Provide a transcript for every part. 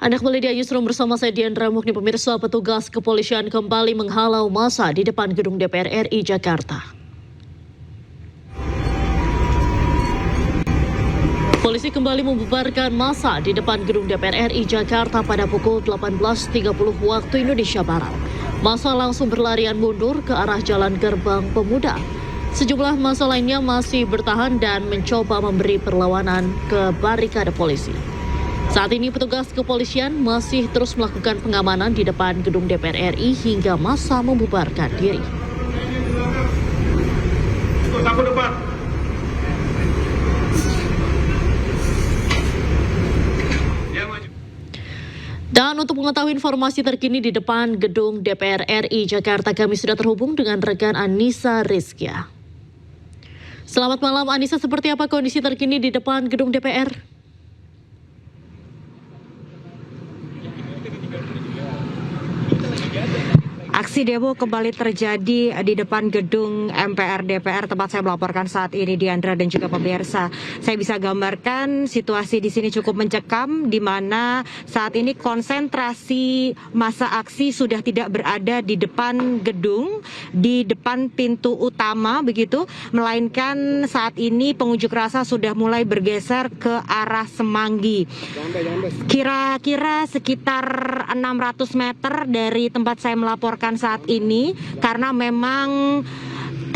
Anda kembali di Newsroom bersama saya Diandra Mukni. Pemirsa, petugas kepolisian kembali menghalau massa di depan gedung DPR RI Jakarta. Polisi kembali membubarkan massa di depan gedung DPR RI Jakarta pada pukul 18.30 waktu Indonesia Barat. Massa langsung berlarian mundur ke arah Jalan Gerbang Pemuda. Sejumlah massa lainnya masih bertahan dan mencoba memberi perlawanan ke barikade polisi. Saat ini petugas kepolisian masih terus melakukan pengamanan di depan gedung DPR RI hingga massa membubarkan diri. Dan untuk mengetahui informasi terkini di depan gedung DPR RI Jakarta, kami sudah terhubung dengan rekan Anissa Rizkia. Selamat malam Anissa, seperti apa kondisi terkini di depan gedung DPR? Aksi demo kembali terjadi di depan gedung MPR DPR tempat saya melaporkan saat ini, Diandra dan juga pemirsa. Saya bisa gambarkan situasi di sini cukup mencekam, di mana saat ini konsentrasi massa aksi sudah tidak berada di depan gedung, di depan pintu utama begitu, melainkan saat ini pengunjuk rasa sudah mulai bergeser ke arah Semanggi. Kira-kira sekitar 600 meter dari tempat saya melaporkan saat ini, karena memang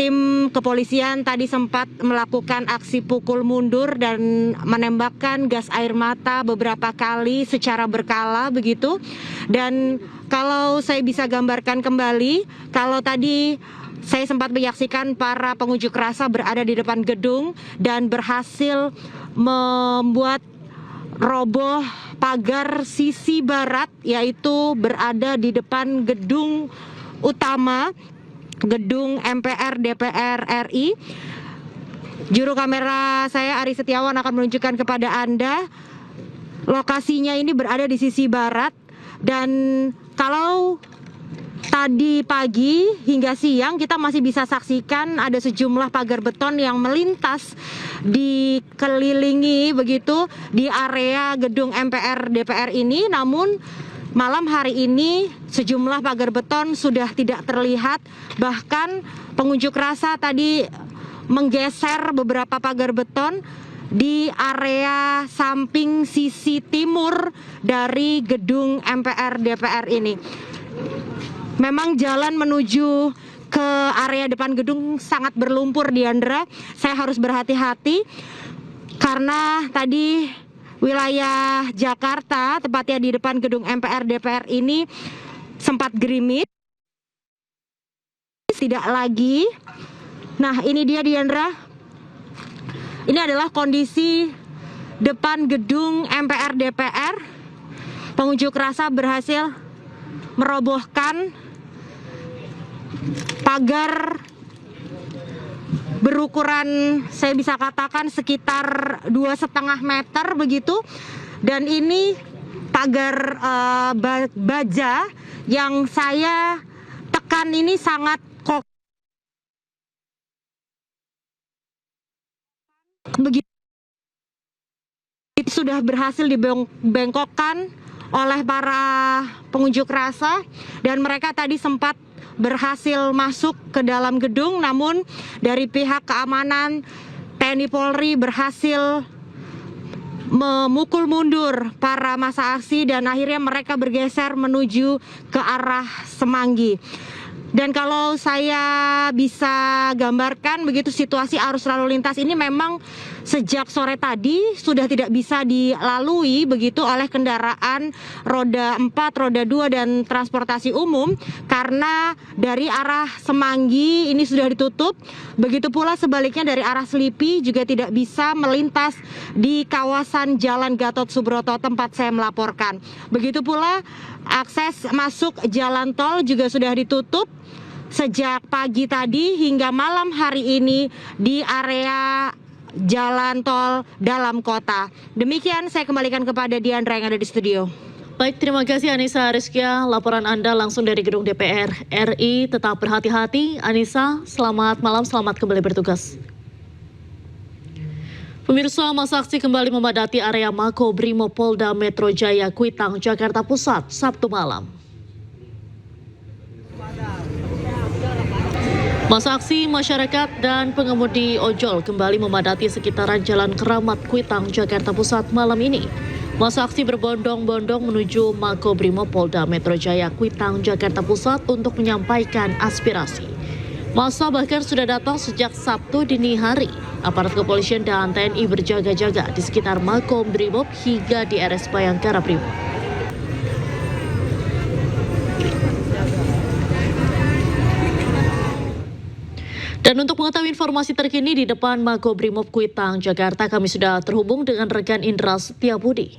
tim kepolisian tadi sempat melakukan aksi pukul mundur dan menembakkan gas air mata beberapa kali secara berkala begitu. Dan kalau saya bisa gambarkan kembali, kalau tadi saya sempat menyaksikan para pengunjuk rasa berada di depan gedung dan berhasil membuat roboh pagar sisi barat, yaitu berada di depan gedung utama, gedung MPR DPR RI. Juru kamera saya Ari Setiawan akan menunjukkan kepada Anda lokasinya ini berada di sisi barat. Dan kalau tadi pagi hingga siang kita masih bisa saksikan ada sejumlah pagar beton yang melintas dikelilingi begitu di area gedung MPR DPR ini. Namun malam hari ini sejumlah pagar beton sudah tidak terlihat. Bahkan pengunjuk rasa tadi menggeser beberapa pagar beton di area samping sisi timur dari gedung MPR DPR ini. Memang jalan menuju ke area depan gedung sangat berlumpur, Diandra. Saya harus berhati-hati karena tadi wilayah Jakarta, tepatnya di depan gedung MPR DPR ini sempat gerimis. Tidak lagi. Nah, ini dia, Diandra. Ini adalah kondisi depan gedung MPR DPR. Pengunjuk rasa berhasil merobohkan pagar berukuran, saya bisa katakan sekitar 2,5 meter begitu. Dan ini pagar baja yang saya tekan ini sangat kokoh begitu, sudah berhasil dibengkokkan oleh para pengunjuk rasa, dan mereka tadi sempat berhasil masuk ke dalam gedung. Namun dari pihak keamanan TNI Polri berhasil memukul mundur para massa aksi dan akhirnya mereka bergeser menuju ke arah Semanggi. Dan kalau saya bisa gambarkan begitu situasi arus lalu lintas ini memang sejak sore tadi sudah tidak bisa dilalui begitu oleh kendaraan roda 4, roda 2 dan transportasi umum, karena dari arah Semanggi ini sudah ditutup. Begitu pula sebaliknya dari arah Selipi juga tidak bisa melintas di kawasan Jalan Gatot Subroto tempat saya melaporkan. Begitu pula akses masuk jalan tol juga sudah ditutup sejak pagi tadi hingga malam hari ini di area jalan tol dalam kota. Demikian saya kembalikan kepada Diandra yang ada di studio. Baik, terima kasih Anissa Rizkia. Laporan Anda langsung dari gedung DPR RI. Tetap berhati-hati Anissa. Selamat malam, selamat kembali bertugas. Pemirsa, masa aksi kembali memadati area Makobrimob Polda Metro Jaya Kuitang, Jakarta Pusat, Sabtu malam. Masa aksi masyarakat dan pengemudi ojol kembali memadati sekitaran Jalan Keramat Kuitang, Jakarta Pusat malam ini. Masa aksi berbondong-bondong menuju Makobrimob Polda Metro Jaya Kuitang, Jakarta Pusat untuk menyampaikan aspirasi. Masa bahkan sudah datang sejak Sabtu dini hari. Aparat kepolisian dan TNI berjaga-jaga di sekitar Makobrimob hingga di RS Bayangkara Brimob. Dan untuk mengetahui informasi terkini di depan Makobrimob Kuitang, Jakarta, kami sudah terhubung dengan rekan Indra Setiabudi.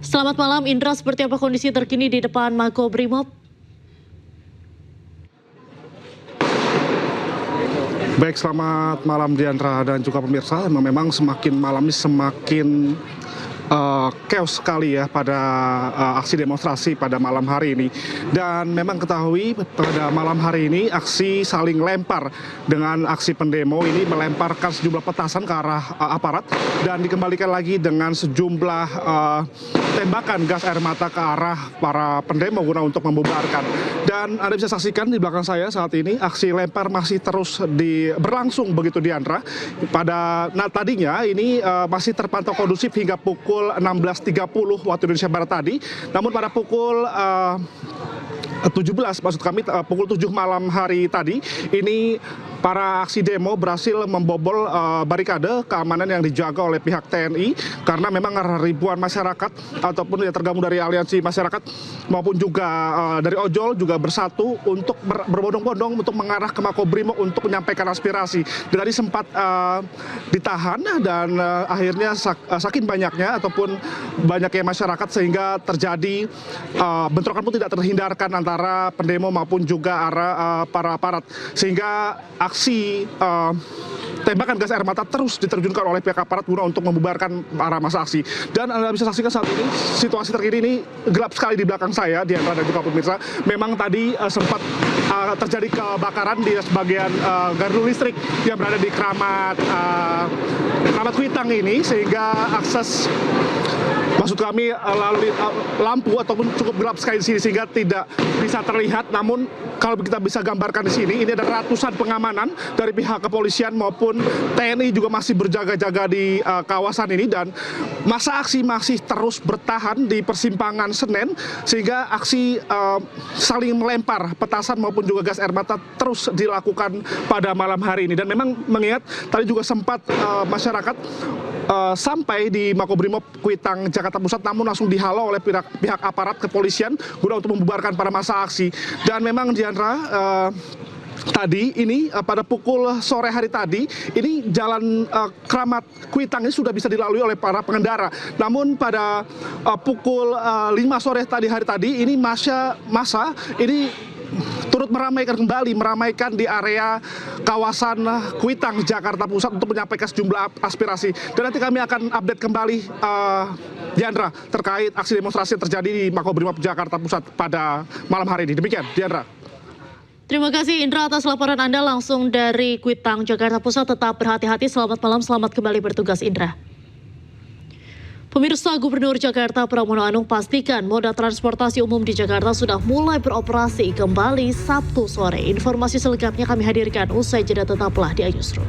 Selamat malam Indra, seperti apa kondisi terkini di depan Makobrimob? Baik, selamat malam Diandra dan juga pemirsa. Memang semakin malam ini semakin chaos sekali ya pada aksi demonstrasi pada malam hari ini. Dan memang ketahui pada malam hari ini aksi saling lempar dengan aksi pendemo ini melemparkan sejumlah petasan ke arah aparat dan dikembalikan lagi dengan sejumlah tembakan gas air mata ke arah para pendemo guna untuk membubarkan. Dan Anda bisa saksikan di belakang saya saat ini aksi lempar masih terus berlangsung begitu Diandra. Tadinya ini masih terpantau kondusif hingga pukul 16.30 waktu Indonesia Barat tadi. Namun pada pukul 17, maksud kami pukul 7 malam hari tadi, ini para aksi demo berhasil membobol barikade keamanan yang dijaga oleh pihak TNI karena memang ribuan masyarakat ataupun yang tergabung dari aliansi masyarakat maupun juga dari ojol juga bersatu untuk berbondong-bondong untuk mengarah ke Makobrimob untuk menyampaikan aspirasi. Dan tadi sempat ditahan dan akhirnya saking banyaknya ataupun banyaknya masyarakat sehingga terjadi bentrokan pun tidak terhindarkan antara pendemo maupun juga para aparat, sehingga aksi tembakan gas air mata terus diterjunkan oleh pihak aparat guna untuk membubarkan para masa aksi. Dan Anda bisa saksikan saat ini situasi terkini ini gelap sekali di belakang saya, Diandra dan juga pemirsa. Memang tadi sempat terjadi kebakaran di sebagian gardu listrik yang berada di Keramat Kuitang ini, sehingga akses maksud kami lalu lampu ataupun cukup gelap sekali di sini sehingga tidak bisa terlihat. Namun kalau kita bisa gambarkan di sini, ini ada ratusan pengamanan dari pihak kepolisian maupun TNI juga masih berjaga-jaga di kawasan ini, dan masa aksi masih terus bertahan di persimpangan Senen sehingga aksi saling melempar petasan maupun juga gas air mata terus dilakukan pada malam hari ini. Dan memang mengingat tadi juga sempat masyarakat sampai di Makobrimob Kuitang, Jakarta Pusat, namun langsung dihalau oleh pihak aparat kepolisian guna untuk membubarkan para masa aksi. Dan memang Diandra, tadi ini pada pukul sore hari tadi ini jalan Keramat Kuitang ini sudah bisa dilalui oleh para pengendara. Namun pada pukul 5 sore hari tadi ini masa ini turut meramaikan di area kawasan Kuitang, Jakarta Pusat untuk menyampaikan sejumlah aspirasi. Dan nanti kami akan update kembali Diandra terkait aksi demonstrasi yang terjadi di Makobrimob Jakarta Pusat pada malam hari ini. Demikian Diandra. Terima kasih Indra atas laporan Anda langsung dari Kuitang, Jakarta Pusat. Tetap berhati-hati, selamat malam, selamat kembali bertugas Indra. Pemirsa, Gubernur Jakarta Pramono Anung pastikan moda transportasi umum di Jakarta sudah mulai beroperasi kembali Sabtu sore. Informasi selengkapnya kami hadirkan usai jeda, tetaplah di iNewsroom.